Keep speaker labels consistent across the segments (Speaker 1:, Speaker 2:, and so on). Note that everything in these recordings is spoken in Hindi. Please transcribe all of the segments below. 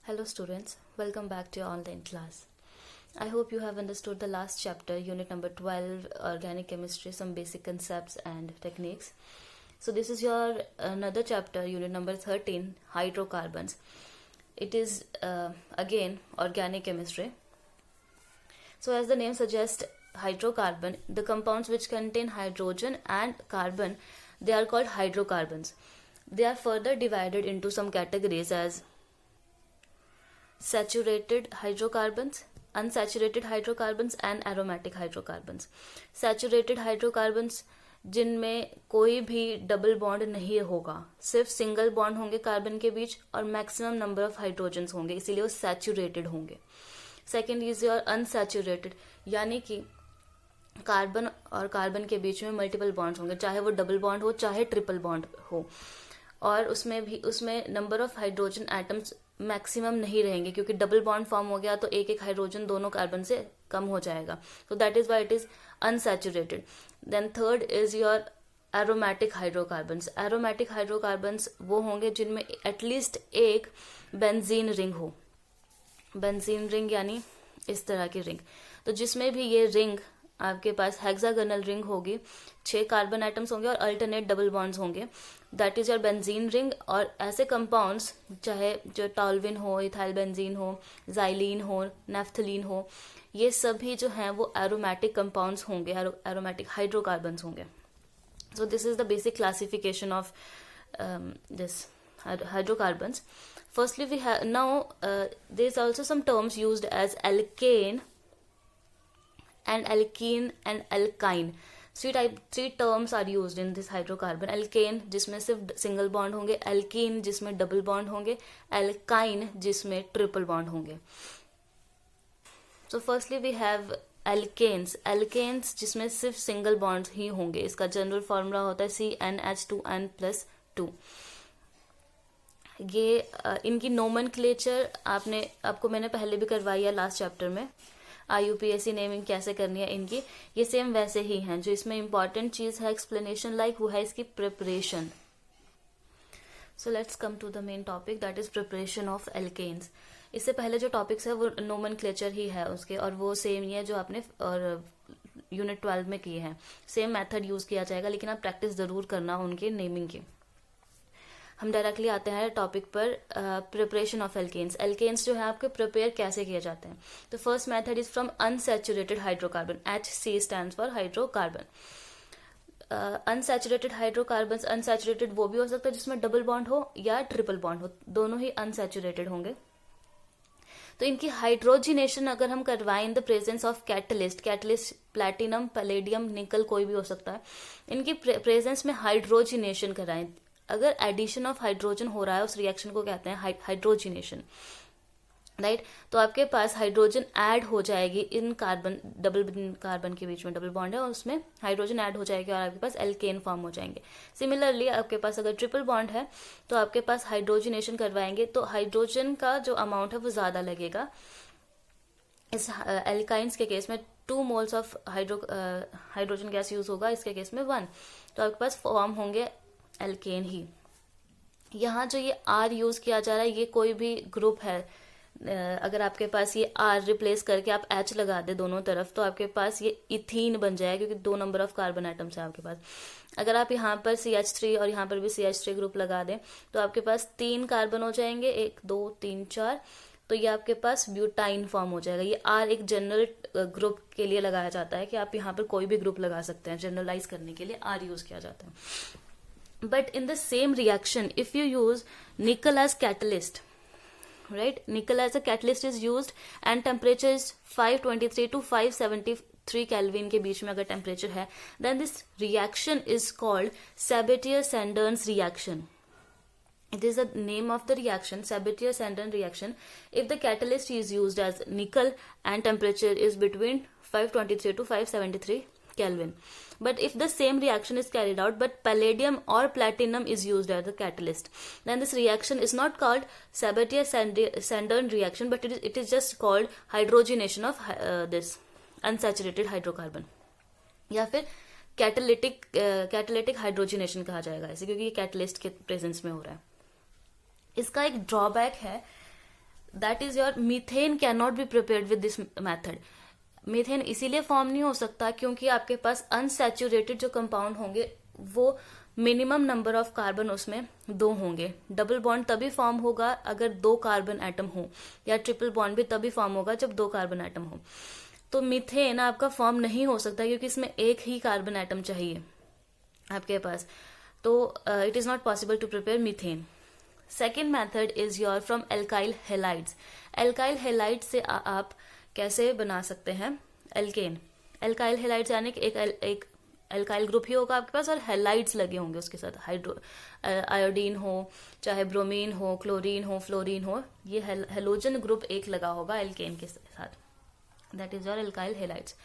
Speaker 1: Hello students, welcome back to your online class. I hope you have understood the last chapter, unit number 12, organic chemistry, some basic concepts and techniques. So this is your another chapter, unit number 13, hydrocarbons. It is again organic chemistry. So as the name suggests, hydrocarbon, the compounds which contain hydrogen and carbon, they are called hydrocarbons. They are further divided into some categories as saturated hydrocarbons, unsaturated hydrocarbons and aromatic hydrocarbons. Saturated hydrocarbons जिनमें कोई भी डबल बॉन्ड नहीं होगा, सिर्फ सिंगल बॉन्ड होंगे कार्बन के बीच और मैक्सिमम नंबर ऑफ हाइड्रोजन्स होंगे, इसीलिए वो सैचुरेटेड होंगे. सेकेंड इज योर अनसैचुरेटेड, यानी कि कार्बन और कार्बन के बीच में मल्टीपल बॉन्ड्स होंगे, चाहे वो डबल बॉन्ड हो चाहे ट्रिपल बॉन्ड हो, और उसमें number of hydrogen atoms maximum नहीं रहेंगे क्योंकि डबल बॉन्ड फॉर्म हो गया तो एक एक हाइड्रोजन दोनों कार्बन से कम हो जाएगा. So that is why it is unsaturated. Then third is your aromatic hydrocarbons. Aromatic hydrocarbons वो होंगे जिनमें एटलीस्ट एक बेंजीन रिंग हो. बेंजीन रिंग यानी इस तरह की रिंग. तो जिसमें भी ये रिंग आपके पास हेक्सागोनल रिंग होगी, 6 कार्बन एटम्स होंगे और अल्टरनेट डबल बॉन्ड्स होंगे, that is your benzene ring. और ऐसे कंपाउंड्स चाहे जो टॉल्विन हो, इथाइल बेंजीन हो, जाइलीन हो, नेफ्थलीन हो, ये सभी जो हैं वो एरोमेटिक कंपाउंड्स होंगे, एरोमेटिक हाइड्रोकार्बन्स होंगे. So this is the basic classification of this hydrocarbons. Firstly, we have now there is also some terms used as alkane and alkene and alkyne. Three terms are used in this hydrocarbon. Alkane जिसमें सिर्फ सिंगल बॉन्ड होंगे, alkene जिसमें डबल बॉन्ड होंगे, alkyne जिसमें ट्रिपल बॉन्ड होंगे. So firstly we have alkanes. Alkanes जिसमें सिर्फ सिंगल बॉन्ड ही होंगे. इसका जनरल फॉर्मूला होता है CnH2n+2. ये इनकी नोमेनक्लेचर आपको मैंने पहले भी करवाई है लास्ट चैप्टर में. IUPAC नेमिंग कैसे करनी है इनकी, ये सेम वैसे ही हैं. जो इसमें इंपॉर्टेंट चीज है एक्सप्लेनेशन लाइक वो है इसकी preparation. So let's come to the main topic, that is preparation of alkenes. इससे पहले जो टॉपिक्स है वो नोमेनक्लेचर ही है उसके, और वो सेम ही है जो आपने और यूनिट 12 में किए हैं. सेम मेथड यूज किया जाएगा, लेकिन आप प्रैक्टिस जरूर करना उनके नेमिंग की. हम डायरेक्टली आते हैं टॉपिक पर, प्रिपरेशन ऑफ एल्केन्स. एल्केन्स जो है आपके प्रिपेयर कैसे किए जाते हैं. तो first method is from unsaturated hydrocarbon. HC stands for hydrocarbon. Unsaturated hydrocarbon, unsaturated वो भी हो सकता है जिसमें डबल बॉन्ड हो या ट्रिपल बॉन्ड हो, दोनों ही अनसैचुरेटेड होंगे. तो इनकी हाइड्रोजिनेशन अगर हम करवाएं in the presence of catalyst platinum, palladium, निकल कोई भी हो सकता है, इनकी प्रेजेंस में हाइड्रोजिनेशन कराएं. अगर एडिशन ऑफ हाइड्रोजन हो रहा है उस रिएक्शन को कहते हैं हाइड्रोजिनेशन, राइट. तो आपके पास हाइड्रोजन ऐड हो जाएगी इन डबल कार्बन के बीच में डबल बॉन्ड है और उसमें हाइड्रोजन ऐड हो जाएगी और आपके पास एल्केन फॉर्म हो जाएंगे. सिमिलरली आपके पास अगर ट्रिपल बॉन्ड है तो आपके पास हाइड्रोजिनेशन करवाएंगे तो हाइड्रोजन का जो अमाउंट है वो ज्यादा लगेगा. इस एल्काइंस के केस में 2 moles of hydrogen gas use होगा, इसके केस में 1. तो आपके पास फॉर्म होंगे एल्केन ही. यहाँ जो ये R यूज किया जा रहा है ये कोई भी ग्रुप है, अगर आपके पास ये R रिप्लेस करके आप H लगा दे दोनों तरफ तो आपके पास ये इथीन बन जाएगा क्योंकि 2 नंबर ऑफ कार्बन एटम्स है आपके पास. अगर आप यहाँ पर CH3 और यहाँ पर भी CH3 ग्रुप लगा दें तो आपके पास 3 कार्बन हो जाएंगे, 1 2 3 4. तो ये आपके पास ब्यूटाइन फॉर्म हो जाएगा. ये R एक जनरल ग्रुप के लिए लगाया जाता है कि आप यहाँ पर कोई भी ग्रुप लगा सकते हैं, जनरलाइज करने के लिए R यूज किया जाता है. But in the same reaction, if you use nickel as catalyst, right? Nickel as a catalyst is used and temperature is 523 to 573 Kelvin के बीच में अगर temperature है, then this reaction is called Sabatier-Sanders reaction. It is the name of the reaction, Sabatier-Sanders reaction. If the catalyst is used as nickel and temperature is between 523 to 573 Kelvin. But if the same reaction is carried out but palladium or platinum is used as the catalyst, then this reaction is not called Sabatier-Sanders reaction, but it is just called hydrogenation of this unsaturated hydrocarbon. या फिर कैटालिटिक हाइड्रोजिनेशन कहा जाएगा इसे, क्योंकि ये कैटलिस्ट के प्रेजेंस में हो रहा है. इसका एक ड्रॉबैक है, that is your methane can not be prepared with this method. Methane इसीलिए फॉर्म नहीं हो सकता क्योंकि आपके पास अनसैचुरेटेड जो कंपाउंड होंगे वो मिनिमम नंबर ऑफ कार्बन उसमें 2 होंगे। डबल बॉन्ड तभी फॉर्म होगा अगर 2 कार्बन एटम हो, या ट्रिपल बॉन्ड भी तभी फॉर्म होगा जब 2 कार्बन एटम हो। तो मीथेन आपका फॉर्म नहीं हो सकता क्योंकि इसमें एक ही कार्बन एटम चाहिए आपके पास, तो it is not possible to prepare methane. Second method is your from alkyl halides. Alkyl halide से आप कैसे बना सकते हैं एल्केन। एल्काइल हेलाइड्स यानी कि एक एल्काइल ग्रुप ही होगा आपके पास और हेलाइड्स लगे होंगे उसके साथ, आयोडीन हो, चाहे ब्रोमीन हो, क्लोरीन हो, फ्लोरीन हो, ये हेलोजन ग्रुप एक लगा होगा एल्केन के साथ, that is your alkyl halides.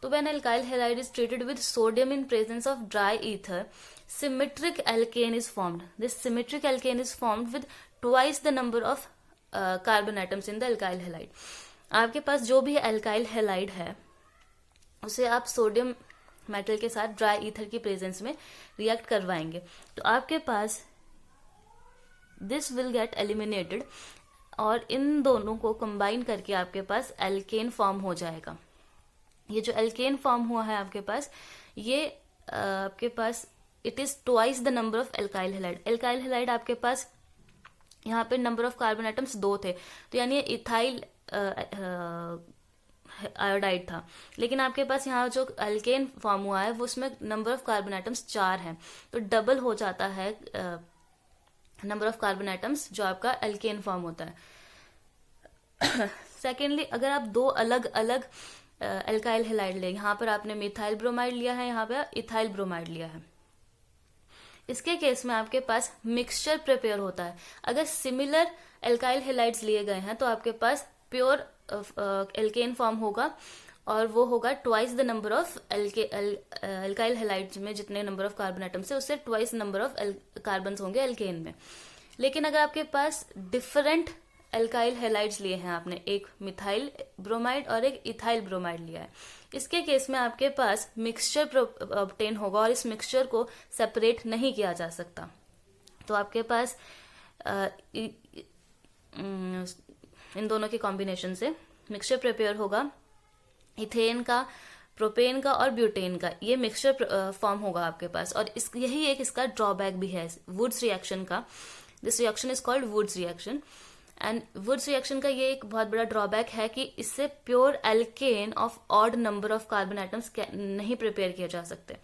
Speaker 1: तो when alkyl halide is treated with sodium in presence of dry ether, symmetric alkane is formed. This symmetric alkane is formed with twice the number of carbon atoms in the alkyl halide. आपके पास जो भी alkyl halide है उसे आप सोडियम मेटल के साथ ड्राई ईथर की प्रेजेंस में रिएक्ट करवाएंगे तो आपके पास दिस विल गेट एलिमिनेटेड और इन दोनों को कंबाइन करके आपके पास एल्केन फॉर्म हो जाएगा। ये जो एल्केन फॉर्म हुआ है आपके पास, ये आपके पास it is twice the number of alkyl halide. Alkyl halide आपके पास यहाँ पे नंबर ऑफ कार्बन एटम्स 2 थे, तो यानी इथाइल आयोडाइड था, लेकिन आपके पास यहाँ जो एल्केन फॉर्म हुआ है वो उसमें नंबर ऑफ कार्बन एटम्स 4 हैं, तो डबल हो जाता है नंबर ऑफ कार्बन एटम्स जो आपका एल्केन फॉर्म होता है। सेकेंडली, अगर आप 2 अलग अलग एल्काइल हेलाइड ले, यहाँ पर आपने मिथाइल ब्रोमाइड लिया है, यहाँ पे इथाइल ब्रोमाइड लिया है, इसके केस में आपके पास मिक्सचर प्रिपेयर होता है। अगर सिमिलर एल्काइल हेलाइड्स लिए गए हैं तो आपके पास प्योर एल्केन फॉर्म होगा और वो होगा twice the number of alkyl halides में जितने नंबर ऑफ कार्बन एटम्स है उससे ट्वाइस नंबर ऑफ कार्बन होंगे एल्केन में। लेकिन अगर आपके पास डिफरेंट एल्काइल हेलाइड्स लिए हैं आपने, एक मिथाइल ब्रोमाइड और एक इथाइल ब्रोमाइड लिया है, इसके केस में आपके पास मिक्सचर ऑब्टेन होगा और इस मिक्सचर को सेपरेट नहीं किया जा सकता। तो आपके पास इन दोनों के कॉम्बिनेशन से मिक्सचर प्रिपेयर होगा, इथेन का, प्रोपेन का और ब्यूटेन का, ये मिक्सचर फॉर्म होगा आपके पास। और यही एक इसका ड्रॉबैक भी है वुड्स रिएक्शन का। This reaction is called Wurtz reaction and Wurtz reaction का ये एक बहुत बड़ा ड्रॉबैक है कि इससे pure alkane of odd number of carbon atoms नहीं प्रिपेयर किए जा सकते।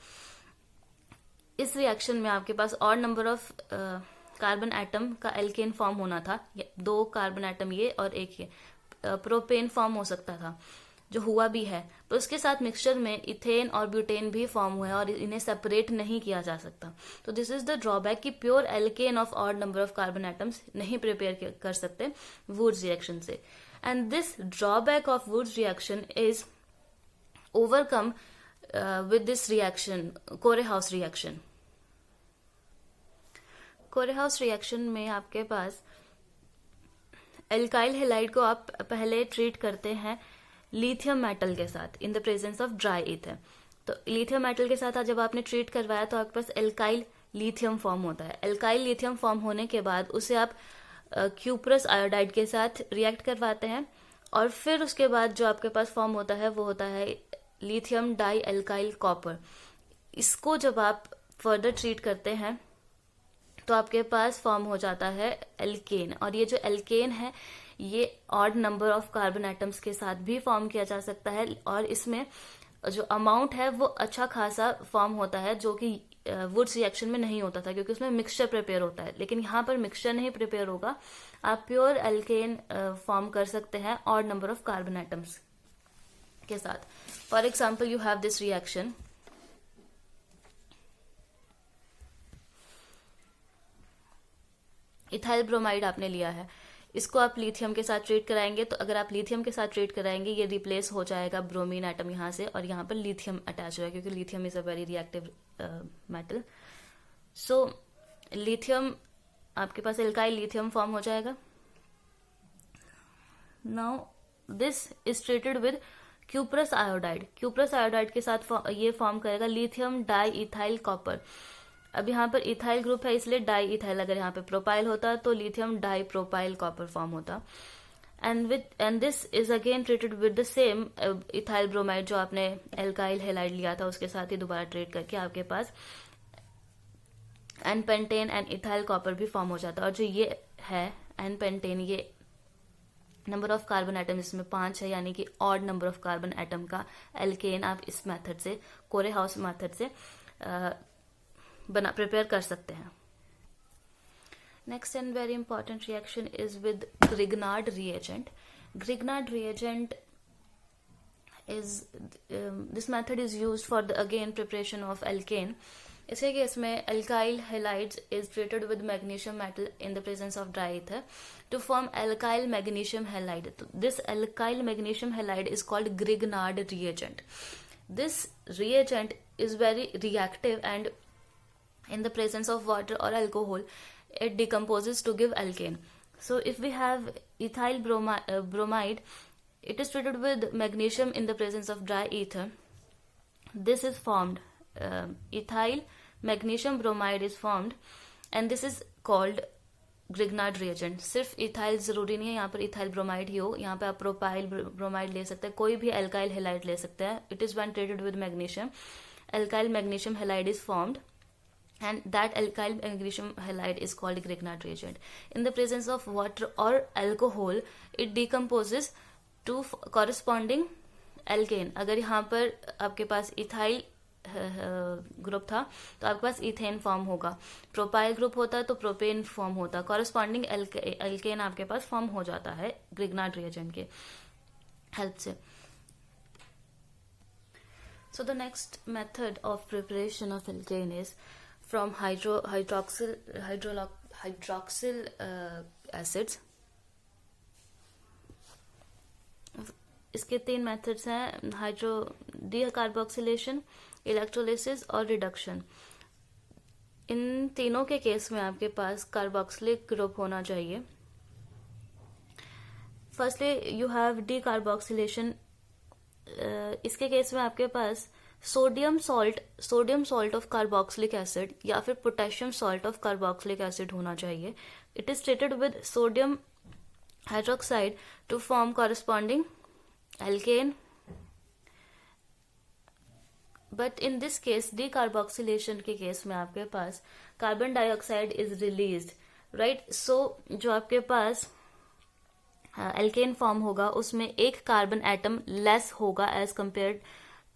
Speaker 1: इस रिएक्शन में आपके पास odd number of carbon atom का एल्केन फॉर्म होना था, 2 कार्बन एटम ये और एक ये, प्रोपेन फॉर्म हो सकता था जो हुआ भी है, तो उसके साथ मिक्सचर में इथेन और ब्यूटेन भी फॉर्म हुए और इन्हें सेपरेट नहीं किया जा सकता। तो दिस इज द ड्रॉबैक कि pure alkane of odd number of carbon atoms नहीं प्रिपेयर कर सकते वुड्स रिएक्शन से। And this drawback of Wurtz reaction is overcome with this reaction, Corey House reaction. Corey House reaction में आपके पास एल्काइल हेलाइड को आप पहले ट्रीट करते हैं लिथियम मेटल के साथ in the presence of dry ether. तो लिथियम मेटल के साथ जब आपने ट्रीट करवाया तो आपके पास एल्काइल लिथियम फॉर्म होता है। एल्काइल लिथियम फॉर्म होने के बाद उसे आप क्यूप्रस आयोडाइड के साथ रिएक्ट करवाते हैं और फिर उसके बाद जो आपके पास फॉर्म होता है वो होता है लिथियम डाई एल्काइल कॉपर। इसको जब आप फर्दर ट्रीट करते हैं तो आपके पास फॉर्म हो जाता है एल्केन, और ये जो एल्केन है ये odd number of carbon atoms के साथ भी फॉर्म किया जा सकता है और इसमें जो अमाउंट है वो अच्छा खासा फॉर्म होता है जो कि वुड्स रिएक्शन में नहीं होता था क्योंकि उसमें मिक्सचर प्रिपेयर होता है। लेकिन यहाँ पर मिक्सचर नहीं प्रिपेयर होगा, आप प्योर एल्केन फॉर्म कर सकते हैं odd number of carbon atoms के साथ। For example you have this reaction, ethyl bromide आपने लिया है, इसको आप लिथियम के साथ ट्रीट कराएंगे तो अगर आप लिथियम के साथ ट्रीट कराएंगे ये रिप्लेस हो जाएगा ब्रोमीन एटम यहाँ से और यहाँ पर लिथियम अटैच होगा क्योंकि lithium is a very reactive metal. So lithium आपके पास एल्काइल लिथियम फॉर्म हो जाएगा। Now this is treated with cuprous iodide. Cuprous iodide के साथ ये फॉर्म करेगा लिथियम डाई इथाइल कॉपर। अब यहाँ पर इथाइल ग्रुप है इसलिए डाई इथाइल, अगर यहाँ पे प्रोपाइल होता तो lithium di propyl copper form होता। And this is again treated with the same ethyl bromide, जो आपने एल्काइल हैलाइड लिया था उसके साथ ही दोबारा ट्रीट करके आपके पास n pentane and ethyl copper भी फॉर्म हो जाता है। और जो ये है एन पेंटेन, ये नंबर ऑफ कार्बन एटम इसमें 5 है, यानी कि odd number of carbon atom का एल्केन आप इस मेथड से, कोरे हाउस मेथड से प्रिपेयर कर सकते हैं। Next and very important reaction is with Grignard reagent. Grignard reagent is this method is used for the again preparation of alkane. इसके केस में alkyl halides is treated with magnesium metal in the presence of dry ether to form alkyl magnesium halide. This alkyl magnesium halide is called Grignard reagent. This reagent is very reactive and in the presence of water or alcohol it decomposes to give alkane. So if we have ethyl bromide, it is treated with magnesium in the presence of dry ether. This is formed, ethyl magnesium bromide is formed and this is called Grignard reagent. सिर्फ इथाइल जरूरी नहीं है, यहाँ पर इथाइल ब्रोमाइड ही हो, यहाँ पे आप प्रोपाइल ब्रोमाइड ले सकते हैं, कोई भी एल्काइल हेलाइड ले सकते हैं. It is when treated with magnesium, alkyl magnesium halide is formed and that alkyl magnesium halide is called Grignard reagent. In the presence of water or alcohol, it decomposes to corresponding alkane. अगर यहाँ पर आपके पास इथाइल ग्रुप था तो आपके पास इथेन फॉर्म होगा, प्रोपाइल ग्रुप होता तो प्रोपेन फॉर्म होता, कॉरस्पॉन्डिंग एल्केन आपके पास फॉर्म हो जाता है ग्रिग्नार्ड रिएजेंट के हेल्प से. So the next method of preparation of alkane is from hydroxyl acids. इसके 3 मेथड्स हैं, डीकार्बोक्सिलेशन, इलेक्ट्रोलिसिस और रिडक्शन. इन तीनों के केस में आपके पास कार्बोक्सिलिक ग्रुप होना चाहिए. Firstly you have decarboxylation. इसके केस में आपके पास sodium salt of carboxylic acid या फिर potassium salt of carboxylic acid होना चाहिए. It is treated with sodium hydroxide to form corresponding alkane, but in this case decarboxylation के केस में आपके पास carbon dioxide is released, right. So जो आपके पास एल्केन फॉर्म होगा उसमें एक कार्बन एटम लेस होगा as compared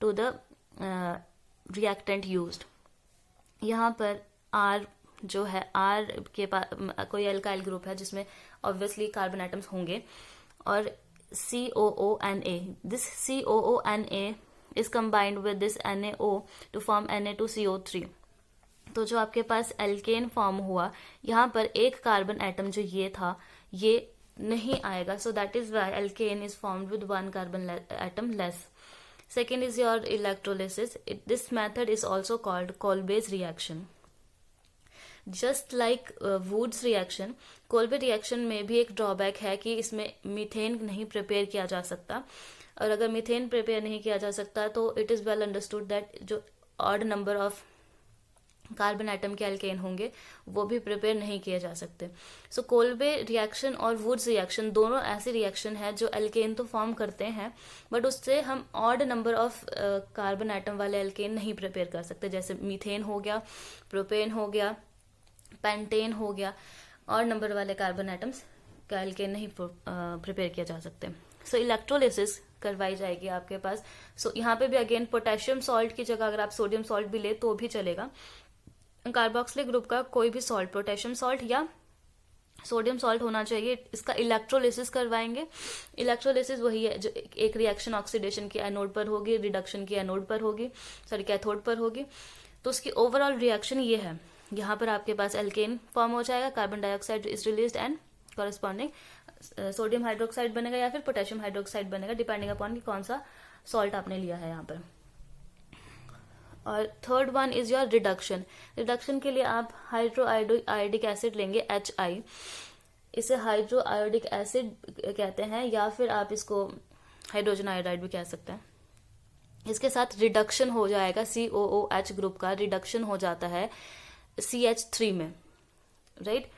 Speaker 1: to the reactant used. यहाँ पर R जो है, R के पास कोई एल्काइल ग्रुप है जिसमें ऑब्वियसली कार्बन एटम्स होंगे, और COONA. This COONA is combined with this NaO to form Na2CO3. तो जो आपके पास एल्केन फॉर्म हुआ, यहाँ पर एक कार्बन एटम जो ये था ये नहीं आएगा. So that is why alkane is formed with 1 carbon atom less. Second is your electrolysis. This method is also called Kolbe's reaction. Just like Wurtz reaction, Kolbe reaction में भी एक ड्रॉबैक है कि इसमें मीथेन नहीं प्रिपेयर किया जा सकता, और अगर मीथेन प्रिपेयर नहीं किया जा सकता तो it is well understood that जो odd number of carbon atom के एल्केन होंगे वो भी प्रिपेयर नहीं किए जा सकते. सो कोल्बे रिएक्शन और वुड्स रिएक्शन दोनों ऐसे रिएक्शन है जो एल्केन तो फॉर्म करते हैं बट उससे हम odd number of carbon atom वाले एल्केन नहीं प्रिपेयर कर सकते. जैसे मीथेन हो गया, प्रोपेन हो गया, पेंटेन हो गया, और नंबर वाले कार्बन एटम्स का एल्केन नहीं प्रिपेयर किया जा सकते. सो इलेक्ट्रोलिसिस करवाई जाएगी आपके पास. सो यहाँ पे भी अगेन पोटेशियम सॉल्ट की जगह अगर आप सोडियम सॉल्ट भी ले तो भी चलेगा. कार्बोक्सिलिक ग्रुप का कोई भी सॉल्ट, पोटेशियम सॉल्ट या सोडियम सॉल्ट होना चाहिए. इसका इलेक्ट्रोलिसिस करवाएंगे. इलेक्ट्रोलिसिस वही है जो एक रिएक्शन ऑक्सीडेशन की एनोड पर होगी, रिडक्शन की एनोड पर होगी, सॉरी कैथोड पर होगी. तो उसकी ओवरऑल रिएक्शन ये है, यहाँ पर आपके पास एल्केन फॉर्म हो जाएगा, carbon dioxide is released and corresponding sodium hydroxide बनेगा या फिर पोटेशियम हाइड्रोक्साइड बनेगा, डिपेंडिंग अपॉन कि कौन सा सॉल्ट आपने लिया है यहाँ पर. और third one is your reduction. Reduction के लिए आप हाइड्रो आयोडिक एसिड लेंगे, HI. इसे हाइड्रो आयोडिक एसिड कहते हैं या फिर आप इसको हाइड्रोजन आयोडाइड भी कह सकते हैं. इसके साथ रिडक्शन हो जाएगा, COOH ग्रुप का रिडक्शन हो जाता है CH3 में, राइट.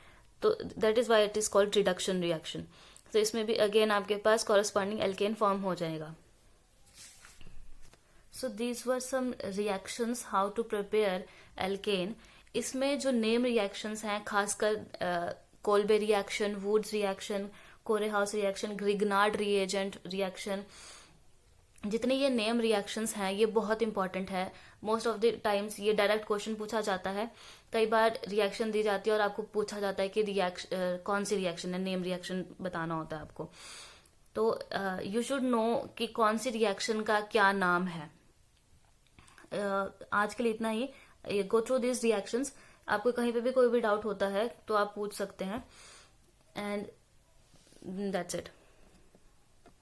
Speaker 1: तो that is why it is called reduction reaction. तो इसमें भी अगेन आपके पास कॉरस्पॉन्डिंग एल्केन फॉर्म हो जाएगा. So these were some reactions how to prepare alkane. इसमें जो नेम रिएक्शंस हैं, खासकर Kolbe reaction, Wurtz reaction, Corey House reaction, Grignard reagent reaction, जितने ये नेम रिएक्शंस हैं ये बहुत इंपॉर्टेंट है. मोस्ट ऑफ द टाइम्स ये डायरेक्ट क्वेश्चन पूछा जाता है. कई बार रिएक्शन दी जाती है और आपको पूछा जाता है कि कौन सी रिएक्शन है, नेम रिएक्शन बताना होता है आपको. तो यू शुड नो कि कौन सी रिएक्शन का क्या नाम है. आज के लिए इतना ही. Go through this reactions. आपको कहीं पे भी कोई भी डाउट होता है तो आप पूछ सकते हैं. And that's it.